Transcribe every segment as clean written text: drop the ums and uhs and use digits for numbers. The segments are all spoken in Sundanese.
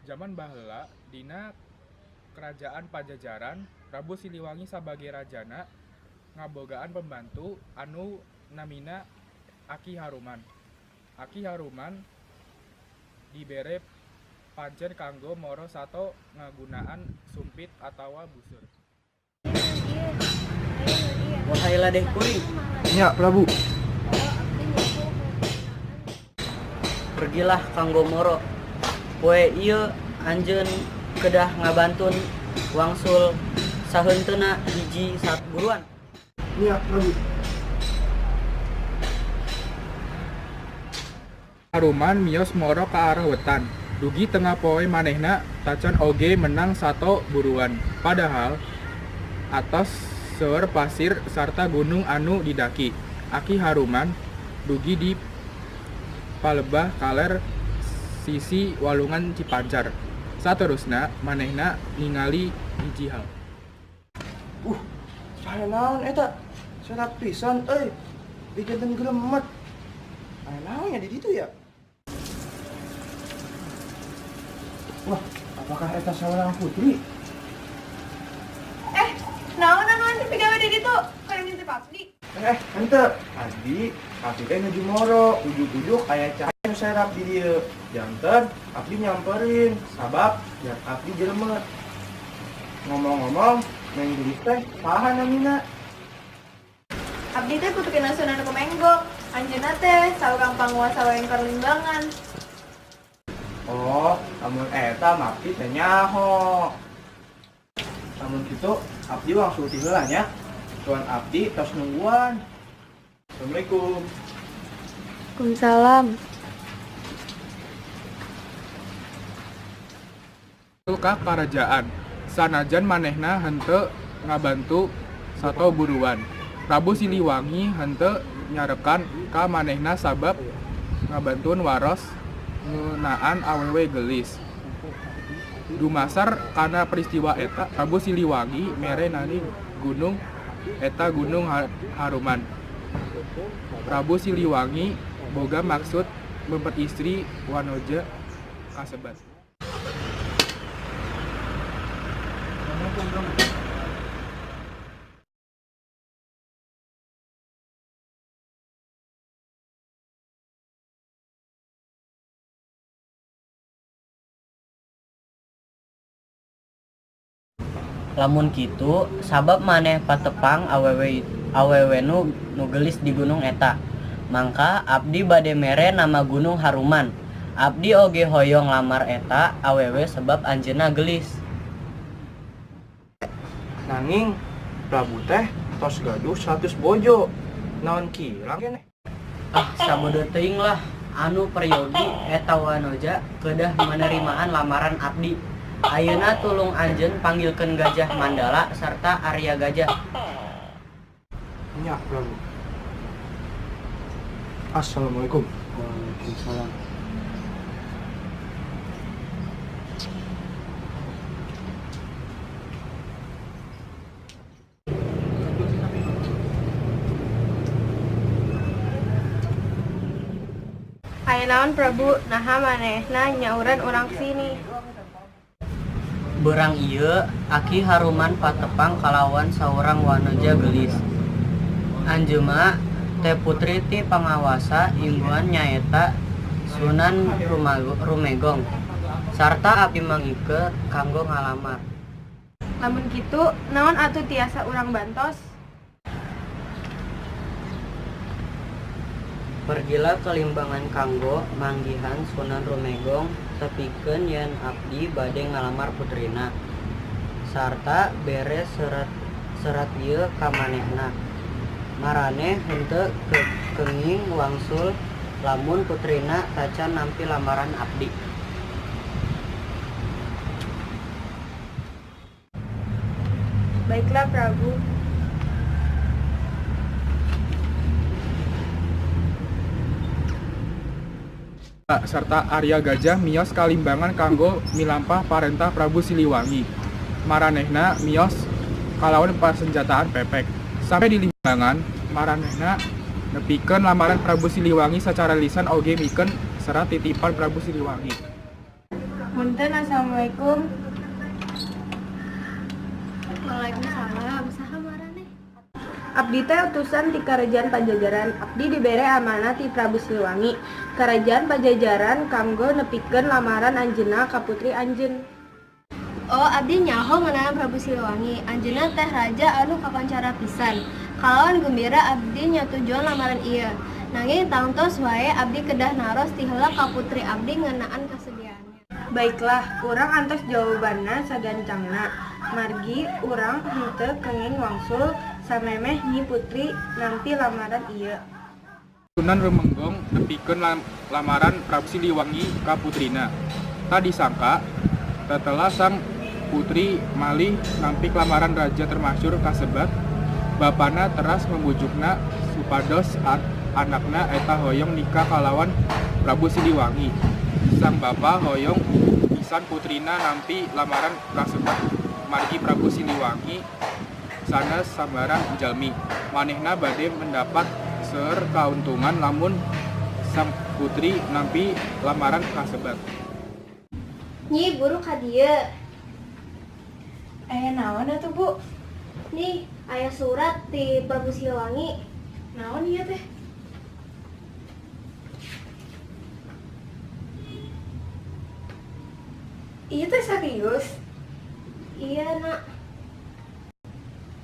Zaman baheula dina Kerajaan Pajajaran, Prabu Siliwangi sebagai rajana ngabogaan pembantu anu namina Aki Haruman. Aki Haruman dibere pancen kanggo moro sato ngagunaan sumpit atawa busur. Wahai ladeh kuring, Ya, Prabu. pergilah kanggo moro. Poe ieu anjeun kedah ngabantun wangsul saheunteuna hiji satburuan. Ya, Prabu. Haruman mios moro ka arah wetan. Dugi tengah poe manehna tacan oge menang sato buruan. Padahal atas seueur pasir sarta gunung anu didaki. Aki Haruman dugi di palebah kaler sisi walungan Cipancar. Saterusna manehna ningali hiji hal. Saya naon eta? Serak pisan euy. Digendeung gremet. Aya naon nya di ditu ya? Wah, apakah eta saurang putri? Naon anu pigawe di ditu? Kana mimpi Papdi. Ente. Abdi teh nuju moro, ujuk-ujuk aya cahaya nu serap di dieu. Janten abdi nyamperin, sabab biar abdi jelemet. Ngomong-ngomong, Neng Gelis teh saha namina? Abdi teh kutukeun nasional nu Menggok. Anjeunna teh saurang panguasa wengkor limbangan. Oh, lamun eta mah abdi teh nyaho. Lamun kitu, abdi wangsul ti heula nya. Tuan abdi tos nungguan. Assalamualaikum. Waalaikumsalam. Ka karajaan. Sanajan manehna henteu ngabantu sato buruan. Prabu Siliwangi henteu nyarekan ka manehna sabab ngabantuan waros ngeunaan awewe gelis. Dumasar kana peristiwa eta, Prabu Siliwangi mere nani gunung eta Gunung Haruman. Prabu Siliwangi boga maksud memperistri wanoja kasebat. Lamun kitu, sabab maneh patepang awewe nu gelis di gunung eta. Mangka abdi bade mere nama Gunung Haruman. Abdi oge hoyong lamar eta awewe sebab anjeunna gelis. Nanging Prabu teh tos gaduh 100 bojo. Naon kirang keneh? Sabeudeut teuing lah anu peryogi eta wanoja kedah menerimaan lamaran abdi. Ayeuna tulung anjeun panggilkeun Gajah Mandala sarta Arya Gajah. Ya, Prabu. Assalamualaikum. Waalaikumsalam. Aya naon Prabu? Naha manehna nyauran urang sini. Beurang ieu Aki Haruman patepang kalawan saurang wanoja gelis. Anjeuma teh putri ti pangawasa imbuhan nyaeta Sunan Rumegong. Sarta abdi mangikeun kanggo ngalamar. Lamun kitu, naon atuh tiasa urang bantos? Pergilah ke Limbangan kanggo manggihan Sunan Rumegong tepikeun yen abdi bade ngalamar putrina. Sarta beres serat ieu ka manehna. Maraneh henteu kenging wangsul lamun putrina tacan nampi lamaran abdi. Baiklah Prabu. Serta Arya Gajah mios kalimbangan kanggo milampah parentah Prabu Siliwangi. Maranehna mios kalawan pasenjataan pepek. Sampai di Limbangan, maranehna nepikeun lamaran Prabu Siliwangi secara lisan oge mikeun serat titipan Prabu Siliwangi. Punten, assalamualaikum. Waalaikumsalam. Saha marane? Abdi teh utusan ti Karajaan Pajajaran. Abdi dibere amanah ti Prabu Siliwangi. Karajaan Pajajaran kanggo nepikeun lamaran anjeunna ka putri anjeun. Oh, abdi nyaho ngeunaan Prabu Siliwangi. Anjeunna teh raja anu kakoncara pisan. Kalawan gembira abdi nyatujuan lamaran ieu. Nanging tangtos wae abdi kedah naros ti heula ka putri abdi ngeunaan kasediaannya. Baiklah, urang antos jawabanna sagancangna. Margi urang henteu kenging wangsul samemeh nyi putri nanti lamaran ieu. Sunan Rumenggong nepikeun lamaran Prabu Siliwangi ka putrina. Tak disangka setelah sang putri malih nampik lamaran raja termasyur kasebat, bapana teras membujukna supados anakna eta hoyong nikah kalawan Prabu Siliwangi. Sang bapa hoyong pisan putrina nampi lamaran kasebat margi Prabu Siliwangi sanes sambaran jalmi. Manehna bade mendapat seueur kauntungan lamun sang putri nampi lamaran kasebat. Nyi, guru ka dieu. Aya naon atuh, Bu? Nih, aya surat ti Prabu Siliwangi. Naon ieu teh? Ieu teh serius? Iya, Nak.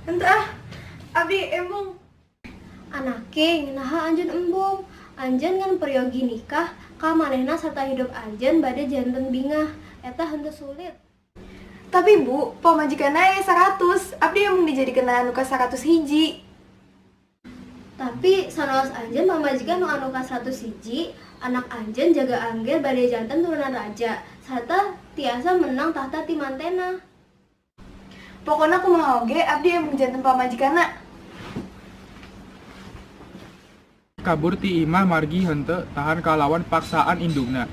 Henteu ah. Abdi embung. Anake ngeunaha anjeun embung. Anjeun ngan peryogi nikah ka manehna sarta hidup anjeun bade janten bingah. Eta henteu sulit. Tapi Bu, pamajikanna aya 100. Abdi emang dijadikeun anu ka 100 hiji. Tapi sanos anjeun pamajikan nu anu ka 100 hiji, anak anjeun jaga angger bade janten turunan raja sarta tiasa menang tahta ti mantena. Pokona kumaha oge abdi emang janten pamajikanna. Kabur ti imah margi henteu tahan kalawan paksaan indungna.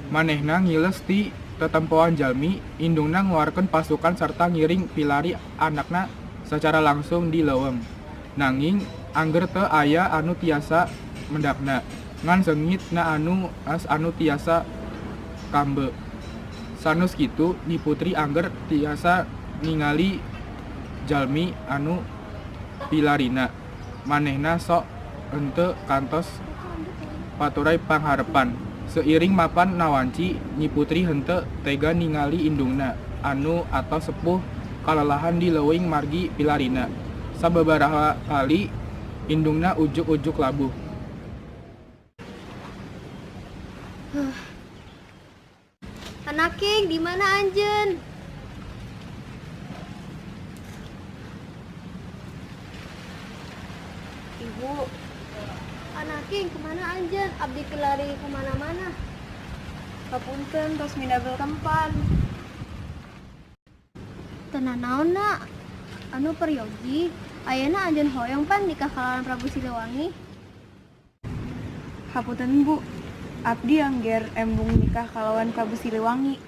Manehna ngiles ti tetempoan jalmi, indungna nguarkeun pasukan sarta ngiring pilari anakna secara langsung di leuweung. Nanging angger teu aya anu tiasa mendapna, ngan seungitna anu tiasa kambe. Sanus kitu Nyi Putri angger tiasa ningali jalmi anu pilarina. Manehna sok henteu kantos paturai pangharepan. Seiring mapan nawanci, Nyi Putri henteu tega ningali indungna anu atos sepuh kalelahan di leuwing margi pilarina. Sababaraha kali indungna ujuk-ujuk labuh. Anake, di mana anjeun? Ibu, Anake, kemana anjeun? Abdi kelari kemana-mana. kapunten tos midabel kempan. Tenan naon, Nak? Anu peryogi, ayeuna anjeun hoyong pan nikah kalawan Prabu Siliwangi. Hapunten Bu, abdi angger embung nikah kalawan Prabu Siliwangi.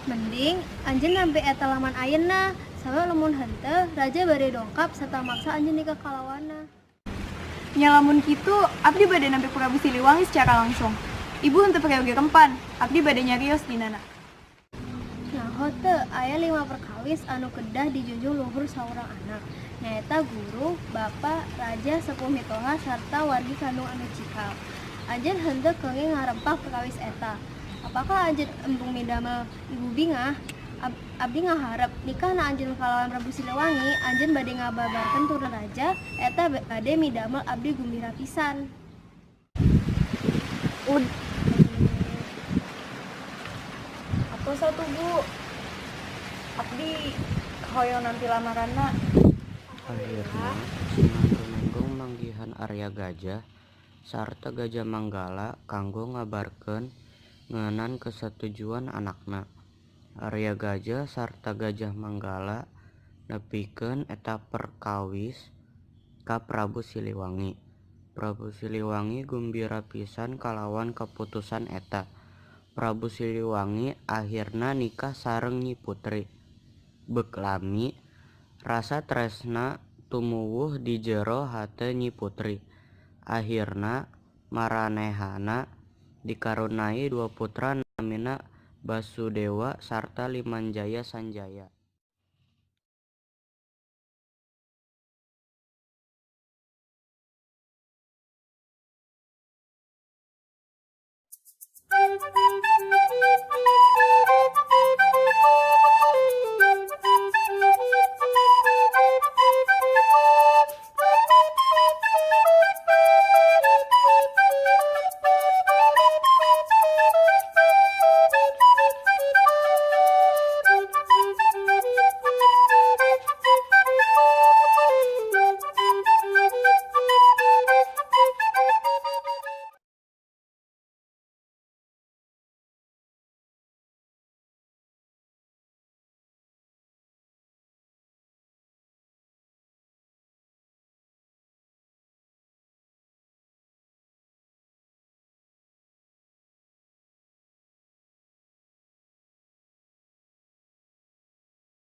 Mending anjeun nampi eta laman ayeuna, sabab lamun henteu raja bade dongkap sarta maksa anjeun nikah kalawanna. Nya lamun kitu, abdi bade nampi Prabu Siliwangi secara langsung. Ibu henteu peryogi kempan, abdi bade nyarios dinana. Nyaho teu aya 5 perkawis anu kedah dijunjung luhur saurang anak. Nyaeta guru, bapa, raja, sepuh mitoha sarta wargi kandung anu cikal. Anjeun henteu kenging ngarempah perkawis eta. Apakah anjeun embung midamel ibu bingah? Abdi ngaharep nikahna anjeun kalawan Prabu Siliwangi, anjeun bade ngababarkeun turun raja, eta bade midamel abdi gumbira pisan. Apa satu Bu? Abdi hoyong nanti lamaranna. Akhirna Sunan Rumenggong manggihan Arya Gajah sarta Gajah Manggala kanggo ngabarkeun ngeunaan kesetujuan anakna. Arya Gajah sarta Gajah Manggala nepikeun eta perkawis ka Prabu Siliwangi. Prabu Siliwangi gumbira pisan kalawan keputusan eta. Prabu Siliwangi akhirna nikah sareng Nyi Putri. Beuk lami rasa tresna tumuwuh di jero hate Nyi Putri. Akhirna maranehana dikarunai 2 putra namina Basudewa sarta Limanjaya Sanjaya.